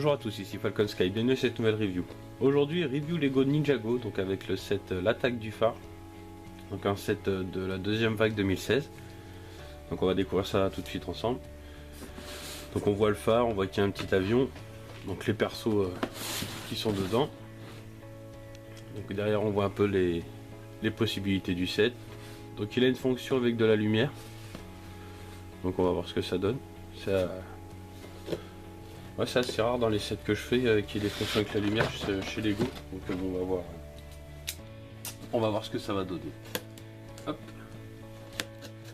Bonjour à tous, ici Falcon Sky, bienvenue à cette nouvelle review. Aujourd'hui, review Lego Ninjago, donc avec le set L'attaque du phare. Donc un set de la deuxième vague 2016. Donc on va découvrir ça tout de suite ensemble. Donc on voit le phare, on voit qu'il y a un petit avion. Donc les persos qui sont dedans. Donc derrière on voit un peu les possibilités du set. Donc il a une fonction avec de la lumière. Donc on va voir ce que ça donne. Ouais, c'est assez rare dans les sets que je fais qu'il y ait des fonctions avec la lumière chez Lego. Donc on va voir ce que ça va donner. Hop.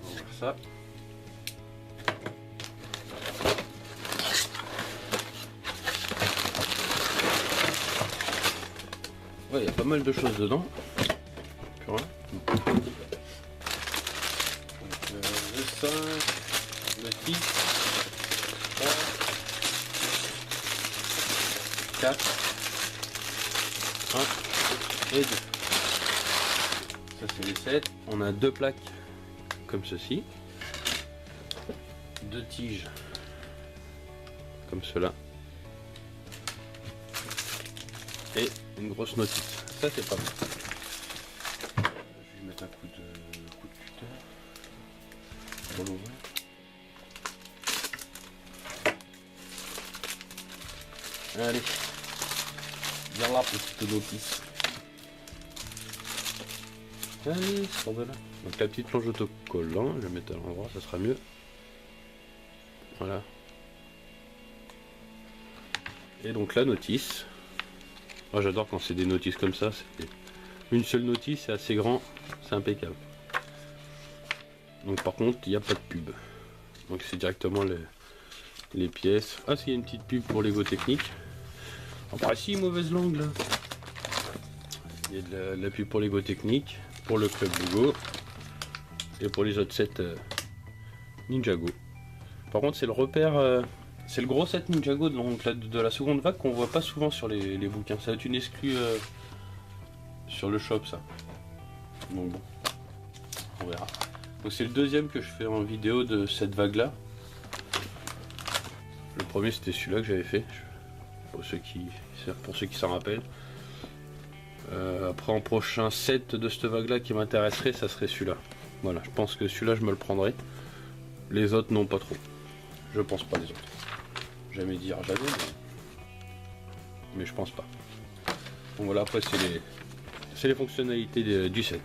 On va voir ça. Ouais, il y a pas mal de choses dedans. Donc, le 5, le 6, 3, 4, 1 et 2. Ça c'est les 7. On a deux plaques comme ceci. Deux tiges comme cela. Et une grosse notice. Ça c'est pas mal. Je vais mettre un coup de cutter pour l'ouvrir. Allez, viens là petite notice. Allez, sors de là. Donc la petite planche autocollant, je vais mettre à l'endroit, ça sera mieux. Voilà. Et donc la notice. Moi j'adore quand c'est des notices comme ça, c'est une seule notice, c'est assez grand, c'est impeccable. Donc par contre il n'y a pas de pub. Donc c'est directement les pièces. Ah si, il y a une petite pub pour Lego Technique. Après si, mauvaise langue là. Il y a de la pub pour Lego Technique, pour le club Lego et pour les autres sets Ninjago. Par contre c'est le repère. C'est le gros set Ninjago de la seconde vague qu'on voit pas souvent sur les bouquins. Ça va être une exclue sur le shop ça. Donc bon, on verra. Donc c'est le deuxième que je fais en vidéo de cette vague là. Le premier c'était celui-là que j'avais fait, pour ceux qui s'en rappellent. Après en prochain set de cette vague là qui m'intéresserait, ça serait celui-là. Voilà, je pense que celui-là je me le prendrai. Les autres non, pas trop. Je pense pas les autres. Jamais dire jamais, mais je pense pas. Donc voilà, après c'est les fonctionnalités du set.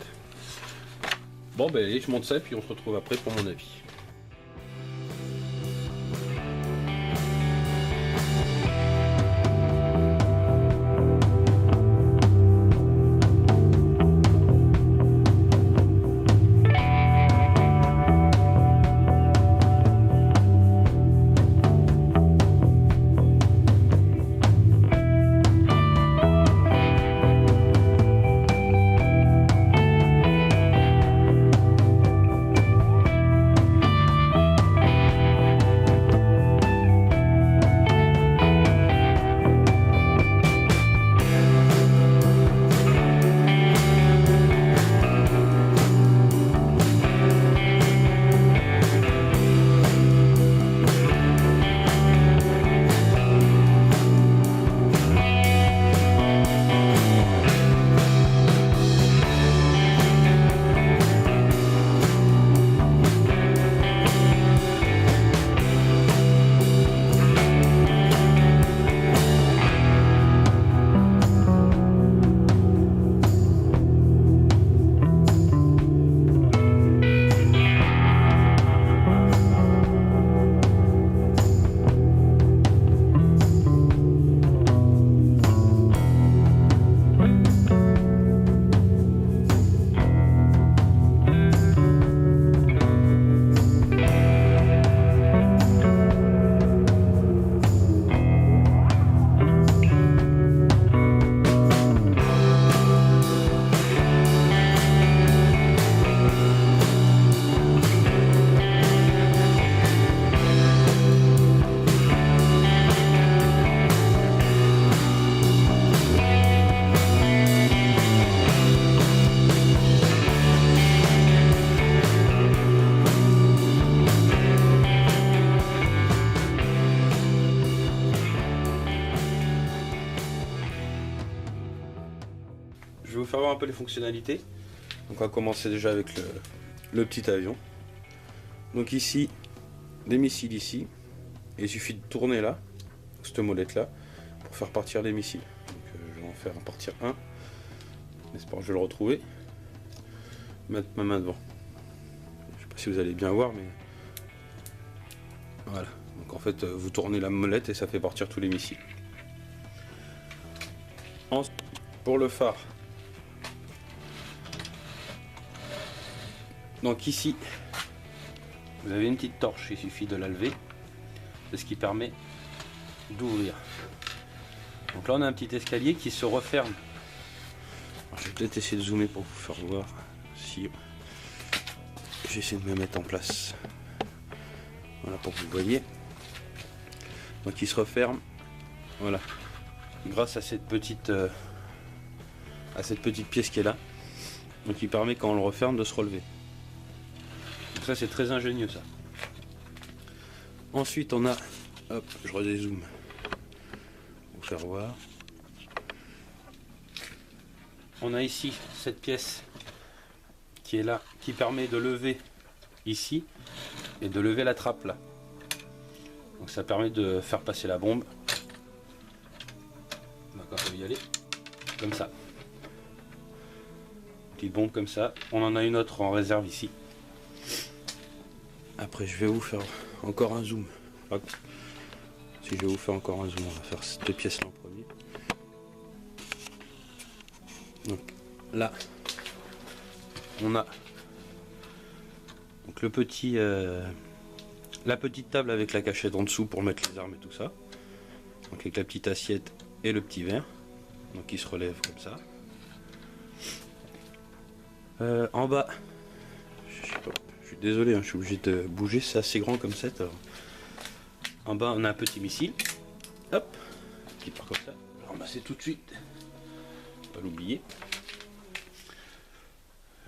Bon ben allez, je monte ça et puis on se retrouve après pour mon avis. je vais vous faire voir un peu les fonctionnalités. Donc on va commencer déjà avec le petit avion. Donc ici, des missiles ici. Et il suffit de tourner là, cette molette là, pour faire partir les missiles. Donc je vais en faire partir un. J'espère que je vais le retrouver. Mettre ma main devant. Je sais pas si vous allez bien voir, mais voilà. Donc en fait, vous tournez la molette et ça fait partir tous les missiles. Ensuite, pour le phare. Donc ici, vous avez une petite torche, il suffit de la lever. C'est ce qui permet d'ouvrir. Donc là on a un petit escalier qui se referme. Alors, je vais peut-être essayer de zoomer pour vous faire voir si j'essaie de me mettre en place. Voilà pour que vous voyez. Donc il se referme. Voilà. Grâce à cette petite pièce qui est là. Donc il permet quand on le referme de se relever. Donc ça c'est très ingénieux ça. Ensuite on a, hop, je redézoome pour vous faire voir. On a ici cette pièce qui est là, qui permet de lever ici et de lever la trappe là. Donc ça permet de faire passer la bombe. D'accord, on va y aller. Comme ça. Petite bombe comme ça. On en a une autre en réserve ici. Après je vais vous faire encore un zoom. Hop. Si je vais vous faire encore un zoom, on va faire cette pièce là en premier. Donc là, on a donc la petite table avec la cachette en dessous pour mettre les armes et tout ça. Donc avec la petite assiette et le petit verre. Donc il se relève comme ça. En bas, je sais pas, je suis désolé, hein, je suis obligé de bouger, c'est assez grand comme ça. Alors. En bas, on a un petit missile. Hop, qui part comme ça. Je vais ramasser tout de suite. Pas l'oublier.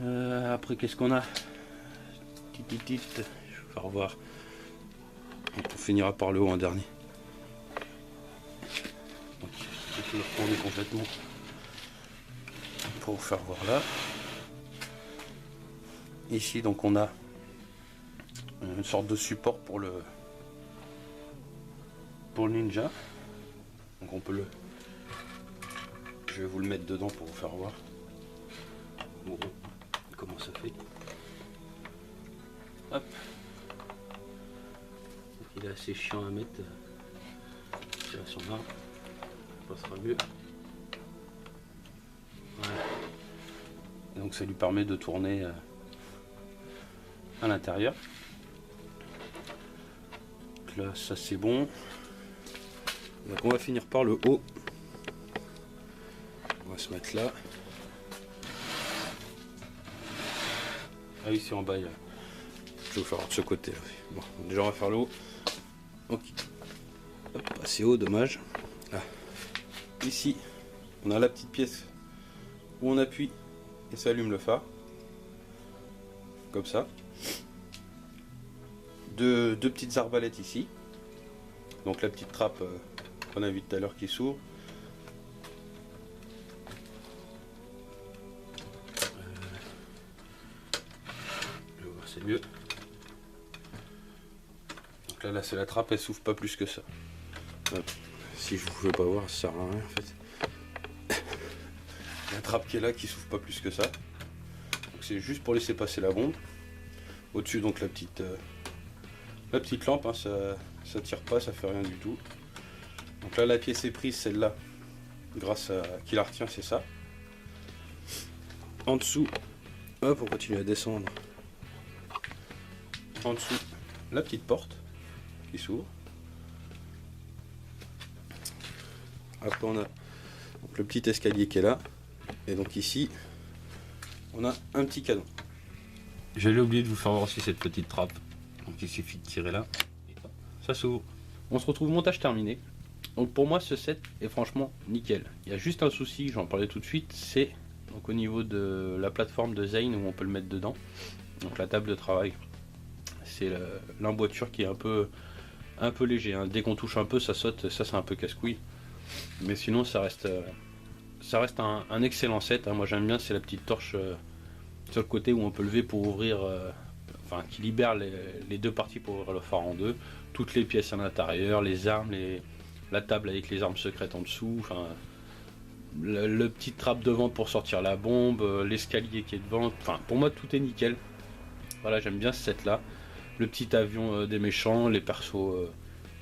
Après, qu'est-ce qu'on a? Je vais vous faire voir. On finira par le haut en dernier. Donc, je vais le retourner complètement pour vous faire voir là. Ici, donc, on a une sorte de support pour le ninja. Donc, on peut le. Je vais vous le mettre dedans pour vous faire voir. Bon, comment ça fait. Hop. Il est assez chiant à mettre. Tirer son arme. Ça passera mieux. Voilà. Et donc ça lui permet de tourner à l'intérieur. Là ça c'est bon. Donc on va finir par le haut. On va se mettre là. Ah oui, c'est en bas. Je vais vous faire de ce côté. Bon, déjà on va faire le haut. Ok. Hop, assez haut, dommage. Là. Ici, on a la petite pièce où on appuie et ça allume le phare. Comme ça. Deux petites arbalètes ici. Donc la petite trappe qu'on a vu tout à l'heure qui s'ouvre. Je vais voir, c'est mieux. Donc là c'est la trappe, elle s'ouvre pas plus que ça. Hop. Si je ne pouvais pas voir, ça sert à rien en fait. La trappe qui est là qui s'ouvre pas plus que ça. Donc c'est juste pour laisser passer la bombe. Au-dessus donc la petite lampe, hein, ça tire pas, ça fait rien du tout. Donc là la pièce est prise, celle-là, grâce à qui la retient, c'est ça. En dessous, hop, on continue à descendre. En dessous, la petite porte qui s'ouvre. Après on a donc le petit escalier qui est là. Et donc ici, on a un petit canon. J'allais oublier de vous faire voir aussi cette petite trappe. Donc il suffit de tirer là. Et ça s'ouvre. On se retrouve montage terminé. Donc pour moi ce set est franchement nickel. Il y a juste un souci, j'en parlais tout de suite, c'est donc au niveau de la plateforme de Zane où on peut le mettre dedans. Donc la table de travail. C'est l'emboîture qui est un peu léger. Hein. Dès qu'on touche un peu, ça saute. Ça c'est un peu casse-couille. Mais sinon ça reste ça reste un excellent set, hein. Moi j'aime bien, c'est la petite torche sur le côté où on peut lever pour ouvrir, enfin qui libère les deux parties pour ouvrir le phare en deux. Toutes les pièces à l'intérieur, les armes, la table avec les armes secrètes en dessous, enfin le petit trappe devant pour sortir la bombe, l'escalier qui est devant, enfin pour moi tout est nickel. Voilà, j'aime bien ce set là. Le petit avion des méchants, les persos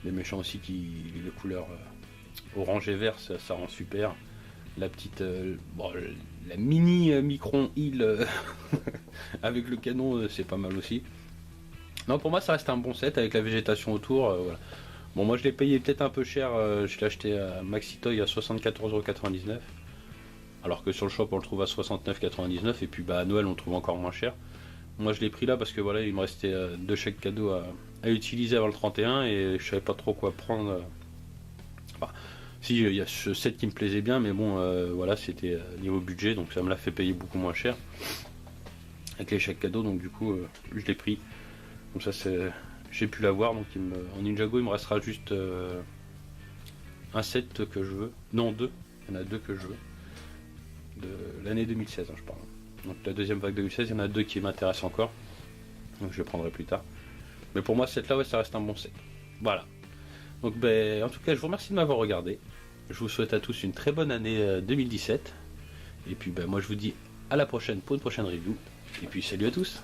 des méchants aussi qui les couleurs orange et vert, ça rend super. La petite bon, la mini Micron Hill avec le canon, c'est pas mal aussi. Non, pour moi ça reste un bon set avec la végétation autour, voilà. Bon, moi je l'ai payé peut-être un peu cher, je l'ai acheté à Maxitoy à 74,99€, alors que sur le shop on le trouve à 69,99€, et puis bah à Noël on le trouve encore moins cher. Moi je l'ai pris là parce que voilà, il me restait deux chèques cadeaux à utiliser avant le 31 et je savais pas trop quoi prendre. Enfin, si, il y a ce set qui me plaisait bien, mais bon, voilà, c'était niveau budget, donc ça me l'a fait payer beaucoup moins cher avec les chèques cadeaux, donc du coup je l'ai pris. Comme ça j'ai pu l'avoir, donc en Ninjago il me restera juste un set que je veux, non deux, il y en a deux que je veux, de l'année 2016 hein, je parle. Donc la deuxième vague 2016, il y en a deux qui m'intéressent encore, donc je les prendrai plus tard. Mais pour moi cette là, ouais, ça reste un bon set. Voilà. Donc ben, en tout cas je vous remercie de m'avoir regardé. Je vous souhaite à tous une très bonne année 2017. Et puis ben, moi je vous dis à la prochaine pour une prochaine review. Et puis salut à tous.